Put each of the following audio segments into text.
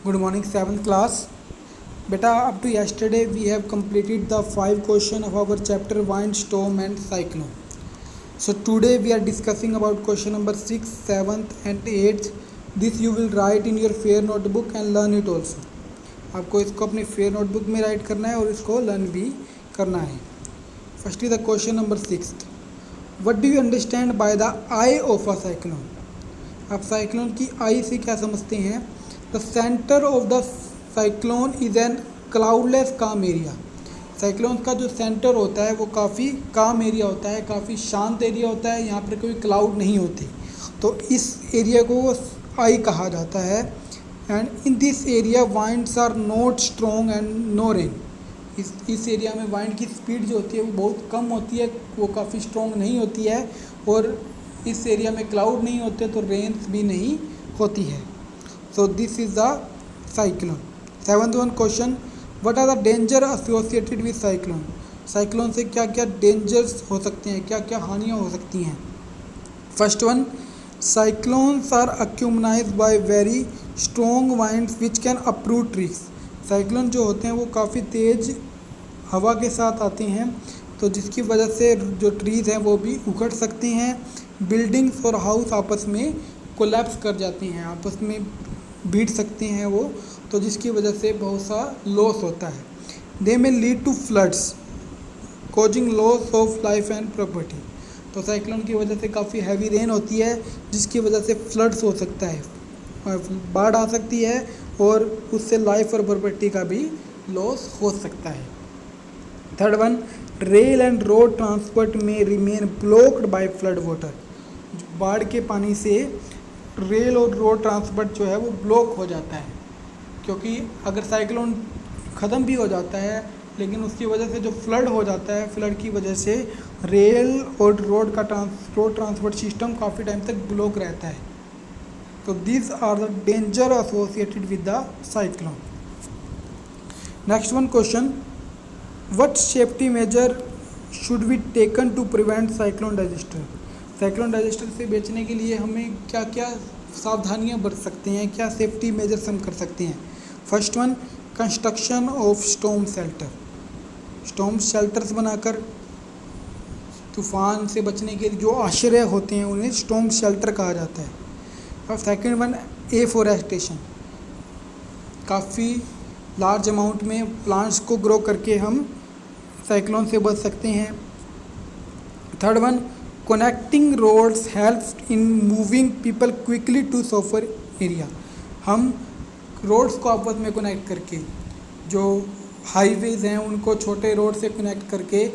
Good morning, 7th class. Beta, up to yesterday we have completed the 5 question of our chapter Wind, Storm and Cyclone. So today we are discussing about question number 6, 7th and 8th. This you will write in your fair notebook and learn it also. आपको इसको अपनी fair notebook में right करना है और इसको learn भी करना है. Firstly the question number 6. What do you understand by the I of a cyclone. आप साइक्लोन की आई से क्या समझते हैं. The centre of the cyclone is an cloudless काम एरिया. साइक्लोन का जो सेंटर होता है वो काफ़ी काम एरिया होता है, काफ़ी शांत एरिया होता है. यहाँ पर कोई क्लाउड नहीं होते, तो इस एरिया को आई कहा जाता है. And in this area winds are not strong and no rain. इस एरिया में वाइंड की स्पीड जो होती है वो बहुत कम होती है, वो काफ़ी स्ट्रॉन्ग नहीं होती है. और इस एरिया में क्लाउड नहीं होते तो रेन्स भी नहीं होती है. So this is the cyclone. 7th one question. What are the danger associated with cyclone. Cyclone से क्या क्या डेंजर्स हो सकते हैं, क्या क्या हानियाँ हो सकती हैं. First one, cyclones are accumulated by very strong winds which can uproot trees. Cyclone जो होते हैं वो काफ़ी तेज़ हवा के साथ आते हैं, तो जिसकी वजह से जो ट्रीज़ हैं वो भी उखड़ सकते हैं. बिल्डिंग्स और हाउस आपस में कोलैप्स कर जाते हैं, आपस में बीट सकते हैं वो, तो जिसकी वजह से बहुत सा लॉस होता है. They may lead to floods causing loss of life and property. तो साइक्लोन की वजह से काफ़ी हैवी रेन होती है, जिसकी वजह से फ्लड्स हो सकता है, बाढ़ आ सकती है और उससे लाइफ और प्रॉपर्टी का भी लॉस हो सकता है. Third one, rail and road transport में remain blocked by flood water. बाढ़ के पानी से रेल और रोड ट्रांसपोर्ट जो है वो ब्लॉक हो जाता है, क्योंकि अगर साइक्लोन ख़त्म भी हो जाता है लेकिन उसकी वजह से जो फ्लड हो जाता है, फ्लड की वजह से रेल और रोड ट्रांसपोर्ट सिस्टम काफ़ी टाइम तक ब्लॉक रहता है. तो these are the danger associated with the cyclone. Next one question. What safety measure should be taken to prevent cyclone disaster. Cyclone disaster से बचने के लिए हमें क्या क्या सावधानियां बरत सकते हैं, क्या सेफ्टी मेजर्स हम कर सकते हैं. First one, construction of storm shelter. Storm shelters बनाकर तूफ़ान से बचने के जो आश्रय होते हैं उन्हें स्टॉर्म शेल्टर कहा जाता है. और सेकेंड वन, एफोरेस्टेशन. काफ़ी लार्ज अमाउंट में प्लांट्स को ग्रो करके हम साइक्लोन से बच सकते हैं. Third one, connecting roads help in moving people quickly to suffer area. हम रोड्स को आपस में कनेक्ट करके, जो हाईवेज़ हैं उनको छोटे रोड से कनेक्ट करके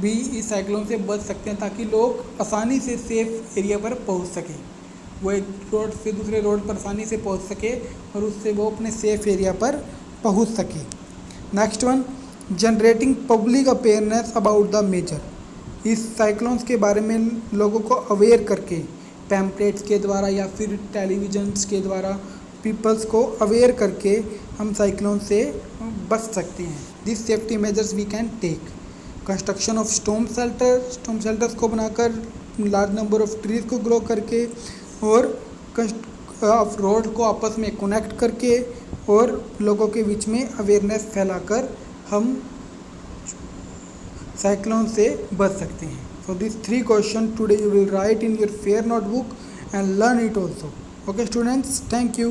भी इस साइक्लोन से बच सकते हैं, ताकि लोग आसानी से सेफ एरिया पर पहुंच सकें. वो एक रोड से दूसरे रोड पर आसानी से पहुंच सके और उससे वो अपने सेफ एरिया पर पहुंच सके. Next one, generating public awareness about the major. इस साइक्लोन्स के बारे में लोगों को अवेयर करके पैम्पलेट्स के द्वारा या फिर टेलीविजन्स के द्वारा पीपल्स को अवेयर करके हम साइक्लोन से बच सकते हैं. This safety measures we can take. Construction of storm shelters को बनाकर, लार्ज नंबर ऑफ ट्रीज को ग्रो करके और रोड को आपस में कनेक्ट करके और लोगों के बीच में अवेयरनेस फैलाकर हम साइक्लोन से बच सकते हैं. So this 3 question today you will write in your fair notebook and learn it also. Okay students, thank you.